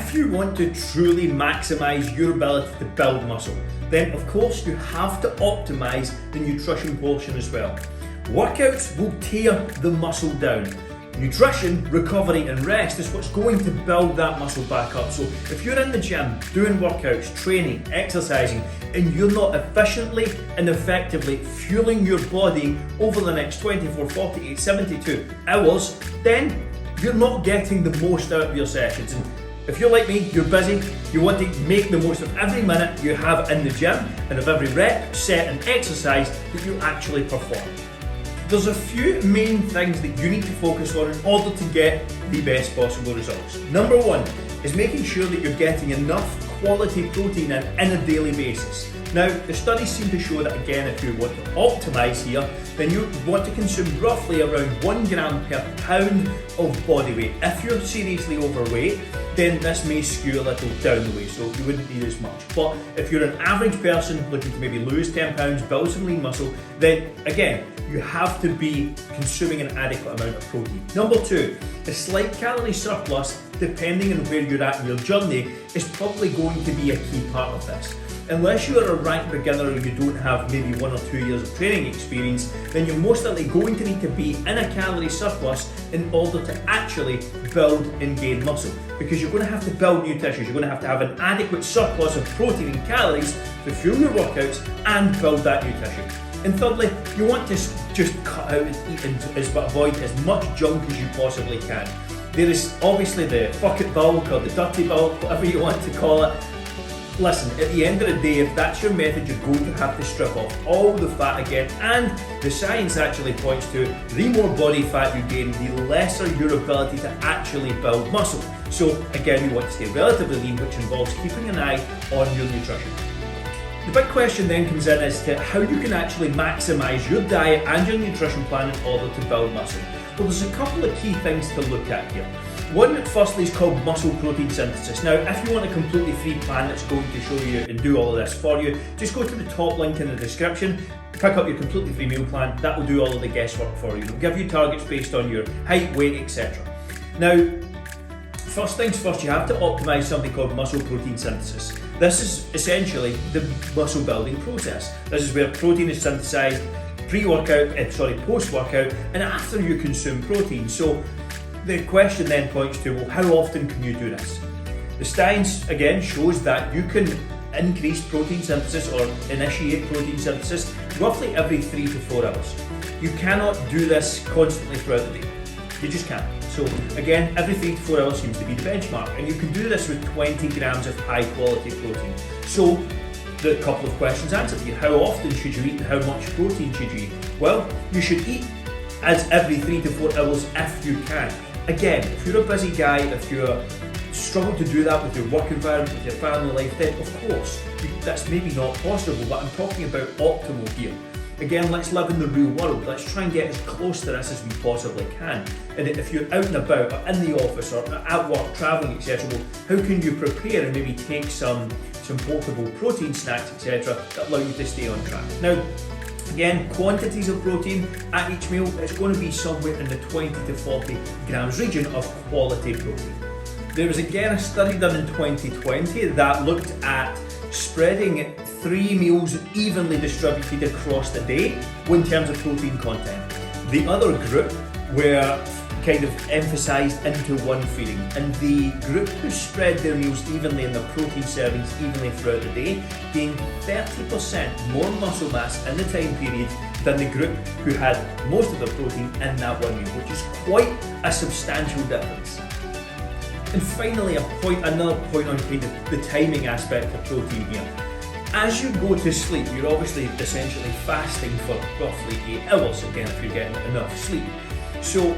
if you want to truly maximise your ability to build muscle, then of course you have to optimise the nutrition portion as well. Workouts will tear the muscle down. Nutrition, recovery and rest is what's going to build that muscle back up. So if you're in the gym, doing workouts, training, exercising, and you're not efficiently and effectively fueling your body over the next 24, 48, 72 hours, then you're not getting the most out of your sessions. And if you're like me, you're busy, you want to make the most of every minute you have in the gym and of every rep, set and exercise that you actually perform. There's a few main things that you need to focus on in order to get the best possible results. Number one is making sure that you're getting enough quality protein in a daily basis. Now, the studies seem to show that again, if you want to optimise here, then you want to consume roughly around 1 gram per pound of body weight. If you're seriously overweight, then this may skew a little down the way, so you wouldn't need as much. But if you're an average person looking to maybe lose 10 pounds, build some lean muscle, then again, you have to be consuming an adequate amount of protein. Number two, a slight calorie surplus, depending on where you're at in your journey, is probably going to be a key part of this. Unless you are a rank beginner and you don't have maybe 1 or 2 years of training experience, then you're most likely going to need to be in a calorie surplus in order to actually build and gain muscle. Because you're going to have to build new tissues, you're going to have an adequate surplus of protein and calories to fuel your workouts and build that new tissue. And thirdly, you want to just cut out and eat and avoid as much junk as you possibly can. There is obviously the bucket bulk or the dirty bulk, whatever you want to call it. Listen, at the end of the day, if that's your method, you're going to have to strip off all the fat again, and the science actually points to the more body fat you gain, the lesser your ability to actually build muscle. So again, you want to stay relatively lean, which involves keeping an eye on your nutrition. The big question then comes in as to how you can actually maximise your diet and your nutrition plan in order to build muscle. Well, there's a couple of key things to look at here. One, firstly, is called muscle protein synthesis. Now, if you want a completely free plan that's going to show you and do all of this for you, just go to the top link in the description, pick up your completely free meal plan. That will do all of the guesswork for you. It'll give you targets based on your height, weight, etc. Now, first things first, you have to optimise something called muscle protein synthesis. This is essentially the muscle building process. This is where protein is synthesised post-workout, and after you consume protein. So the question then points to, well, how often can you do this? The science again shows that you can increase protein synthesis or initiate protein synthesis roughly every 3 to 4 hours. You cannot do this constantly throughout the day. You just can't. So again, every 3 to 4 hours seems to be the benchmark, and you can do this with 20 grams of high quality protein. So the couple of questions answered here. How often should you eat and how much protein should you eat? Well, you should eat as every 3 to 4 hours if you can. Again, if you're a busy guy, if you're struggling to do that with your work environment, with your family life, then of course, that's maybe not possible, but I'm talking about optimal here. Again, let's live in the real world. Let's try and get as close to this as we possibly can. And if you're out and about, or in the office, or at work, traveling, etc., well, how can you prepare and maybe take some portable protein snacks, etc., that allow you to stay on track? Now, again, quantities of protein at each meal, it's going to be somewhere in the 20 to 40 grams region of quality protein. There was again a study done in 2020 that looked at spreading 3 meals evenly distributed across the day in terms of protein content. The other group were kind of emphasised into one feeding, and the group who spread their meals evenly and their protein servings evenly throughout the day gained 30% more muscle mass in the time period than the group who had most of their protein in that one meal, which is quite a substantial difference. And finally, another point on kind of the timing aspect of protein here. As you go to sleep, you're obviously essentially fasting for roughly 8 hours, again, if you're getting enough sleep. So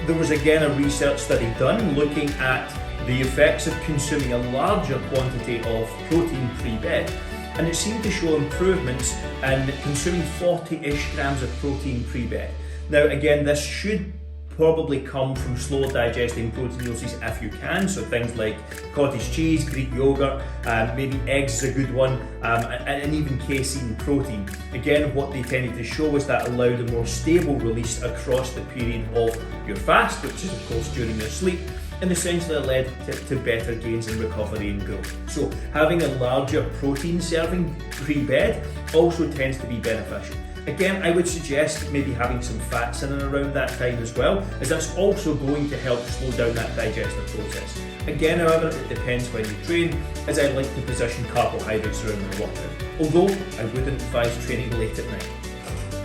there was again a research study done looking at the effects of consuming a larger quantity of protein pre-bed, and it seemed to show improvements in consuming 40-ish grams of protein pre-bed. Now again, this should probably come from slower digesting protein sources if you can, so things like cottage cheese, Greek yogurt, maybe eggs is a good one, and even casein protein. Again, what they tended to show was that allowed a more stable release across the period of your fast, which is of course during your sleep. and essentially led to better gains in recovery and growth. So having a larger protein serving pre-bed also tends to be beneficial. Again, I would suggest maybe having some fats in and around that time as well, as that's also going to help slow down that digestive process. Again, however, it depends when you train, as I like to position carbohydrates around my workout, although I wouldn't advise training late at night.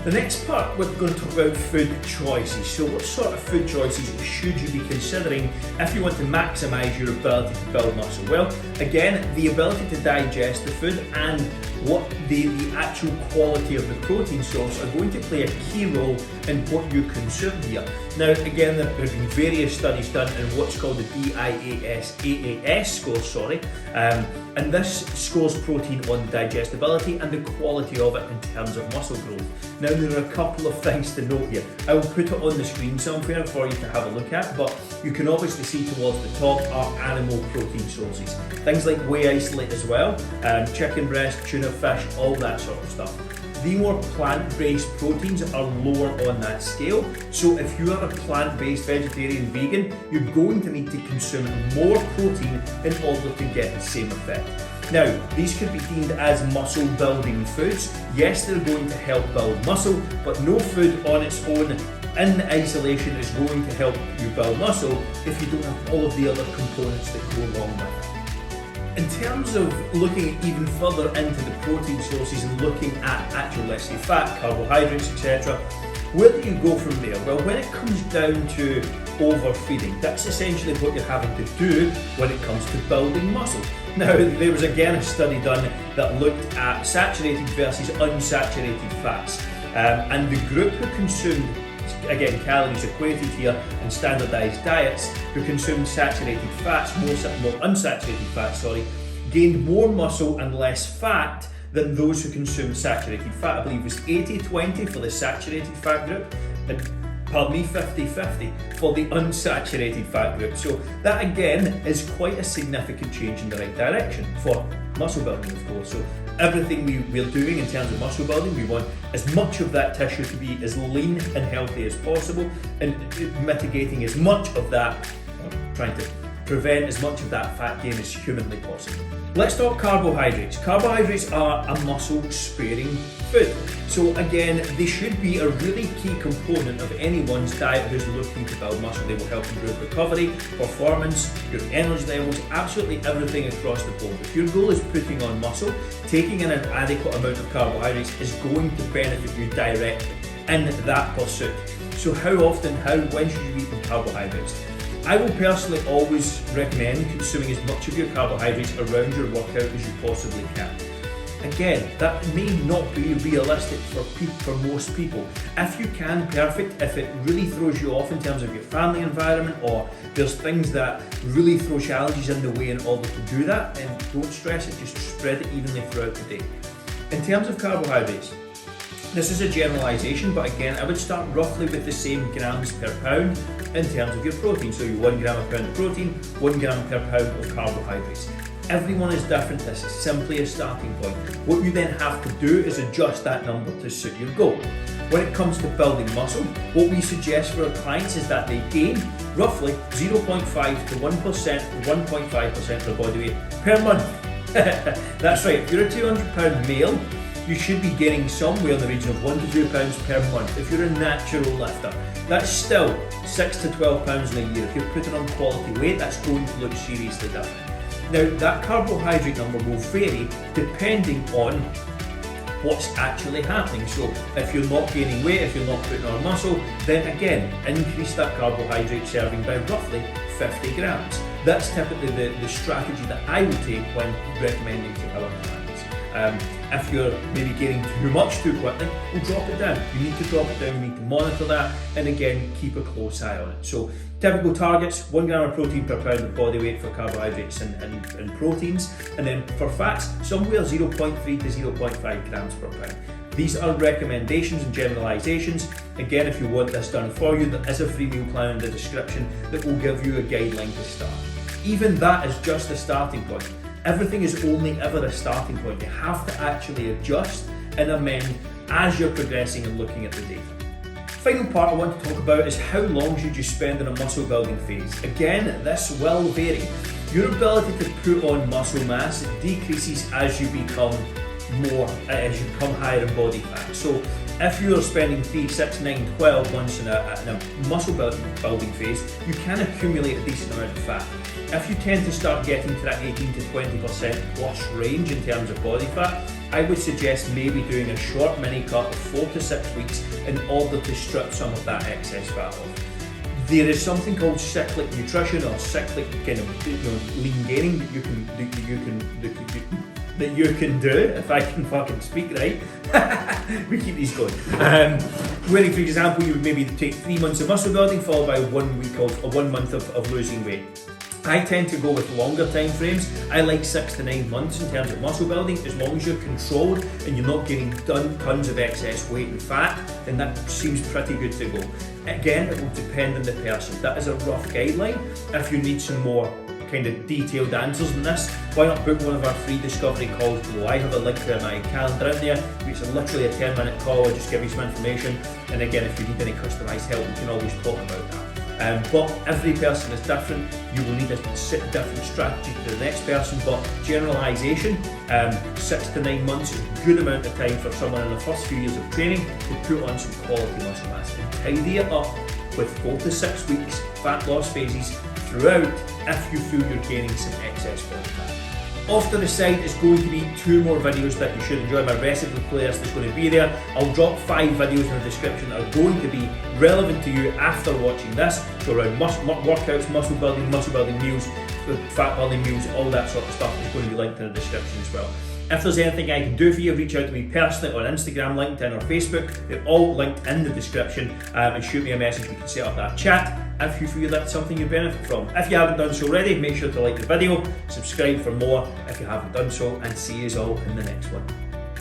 The next part, we're going to talk about food choices. So what sort of food choices should you be considering if you want to maximise your ability to build muscle? Well, again, the ability to digest the food and what the actual quality of the protein source are going to play a key role in what you consume here. Now, again, there have been various studies done in what's called the DIAS score, and this scores protein on digestibility and the quality of it in terms of muscle growth. Now, there are a couple of things to note here. I will put it on the screen somewhere for you to have a look at, but you can obviously see towards the top are animal protein sources. Things like whey isolate as well, chicken breast, tuna fish, all that sort of stuff. The more plant-based proteins are lower on that scale, so if you are a plant-based vegetarian vegan, you're going to need to consume more protein in order to get the same effect. Now, these could be deemed as muscle building foods. Yes, they're going to help build muscle, but no food on its own in isolation is going to help you build muscle if you don't have all of the other components that go along with it. In terms of looking even further into the protein sources and looking at actual, let's say, fat, carbohydrates, etc., where do you go from there? Well, when it comes down to overfeeding, that's essentially what you're having to do when it comes to building muscle. Now, there was again a study done that looked at saturated versus unsaturated fats, and the group who consumed, again, calories equated here in standardized diets, who consumed saturated fats, more unsaturated fats, gained more muscle and less fat than those who consumed saturated fat. I believe it was 80-20 for the saturated fat group, and 50-50 for the unsaturated fat group. So that again is quite a significant change in the right direction for muscle building, of course. So everything we're doing in terms of muscle building, we want as much of that tissue to be as lean and healthy as possible, and mitigating as much of that, trying to prevent as much of that fat gain as humanly possible. Let's talk carbohydrates. Carbohydrates are a muscle sparing food. So again, they should be a really key component of anyone's diet who's looking to build muscle. They will help improve recovery, performance, your energy levels, absolutely everything across the board. If your goal is putting on muscle, taking in an adequate amount of carbohydrates is going to benefit you directly in that pursuit. So when should you eat the carbohydrates? I will personally always recommend consuming as much of your carbohydrates around your workout as you possibly can. Again, that may not be realistic for most people. If you can, perfect. If it really throws you off in terms of your family environment, or there's things that really throw challenges in the way in order to do that, then don't stress it, just spread it evenly throughout the day. In terms of carbohydrates, this is a generalisation, but again, I would start roughly with the same grams per pound in terms of your protein. So your 1 gram per pound of protein, 1 gram per pound of carbohydrates. Everyone is different. This is simply a starting point. What you then have to do is adjust that number to suit your goal. When it comes to building muscle, what we suggest for our clients is that they gain roughly 0.5 to 1%, 1.5% of their body weight per month. That's right, if you're a 200 pound male, you should be gaining somewhere in the region of 1 to 2 pounds per month. If you're a natural lifter, that's still 6 to 12 pounds in a year. If you're putting on quality weight, that's going to look seriously different. Now, that carbohydrate number will vary depending on what's actually happening. So if you're not gaining weight, if you're not putting on muscle, then again, increase that carbohydrate serving by roughly 50 grams. That's typically the strategy that I would take when recommending to our clients. If you're maybe gaining too much too quickly, we'll drop it down. You need to drop it down, you need to monitor that, and again, keep a close eye on it. So typical targets, 1 gram of protein per pound of body weight for carbohydrates and proteins, and then for fats, somewhere 0.3 to 0.5 grams per pound. These are recommendations and generalisations. Again, if you want this done for you, there is a free meal plan in the description that will give you a guideline to start. Even that is just a starting point. Everything is only ever a starting point. You have to actually adjust and amend as you're progressing and looking at the data. Final part I want to talk about is how long should you spend in a muscle building phase. Again, this will vary. Your ability to put on muscle mass decreases as you become higher in body fat. So if you're spending 3, 6, 9, 12 months in a muscle building phase, you can accumulate a decent amount of fat. If you tend to start getting to that 18 to 20% plus range in terms of body fat, I would suggest maybe doing a short mini cut of 4 to 6 weeks in order to strip some of that excess fat off. There is something called cyclic nutrition or cyclic kind of lean gaining that you can do, if I can fucking speak right. We keep these going. Where, for example, you would maybe take 3 months of muscle building followed by 1 month of losing weight. I tend to go with longer time frames. I like 6 to 9 months in terms of muscle building. As long as you're controlled and you're not getting tons of excess weight and fat, then that seems pretty good to go. Again, it will depend on the person. That is a rough guideline. If you need some more kind of detailed answers than this, why not book one of our free discovery calls below? I have a link to my calendar in there. It's literally a 10-minute call. I'll just give you some information. And again, if you need any customised help, we can always talk about that. But every person is different. You will need a different strategy to the next person, but generalisation, 6 to 9 months is a good amount of time for someone in the first few years of training to put on some quality muscle mass and tidy it up with 4 to 6 weeks fat loss phases throughout if you feel you're gaining some excess body fat. Off to the side is going to be 2 more videos that you should enjoy. My recipe playlist is going to be there. I'll drop 5 videos in the description that are going to be relevant to you after watching this. So around workouts, muscle building meals, fat building meals, all that sort of stuff is going to be linked in the description as well. If there's anything I can do for you, reach out to me personally on Instagram, LinkedIn or Facebook. They're all linked in the description, and shoot me a message. We can set up that chat if you feel that's something you benefit from. If you haven't done so already, make sure to like the video, subscribe for more if you haven't done so, and see you all in the next one.